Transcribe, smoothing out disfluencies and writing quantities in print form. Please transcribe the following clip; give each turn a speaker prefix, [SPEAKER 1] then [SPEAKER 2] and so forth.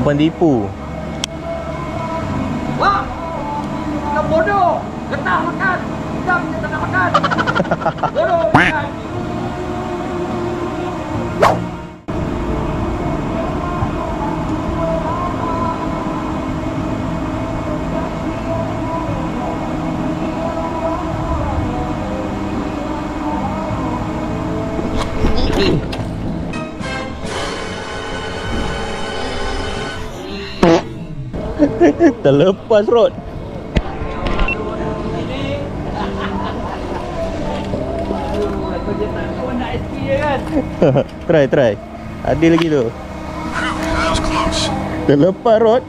[SPEAKER 1] Perempuan tipu.
[SPEAKER 2] Wah! Kita bodoh! Getah makan! Kita tak nak makan! Bodoh makan!
[SPEAKER 1] Terlepas Rod.
[SPEAKER 2] Kau je tak kawan nak SP je kan?
[SPEAKER 1] Try. Ada lagi tu.
[SPEAKER 3] That was close.
[SPEAKER 1] Terlepas Rod.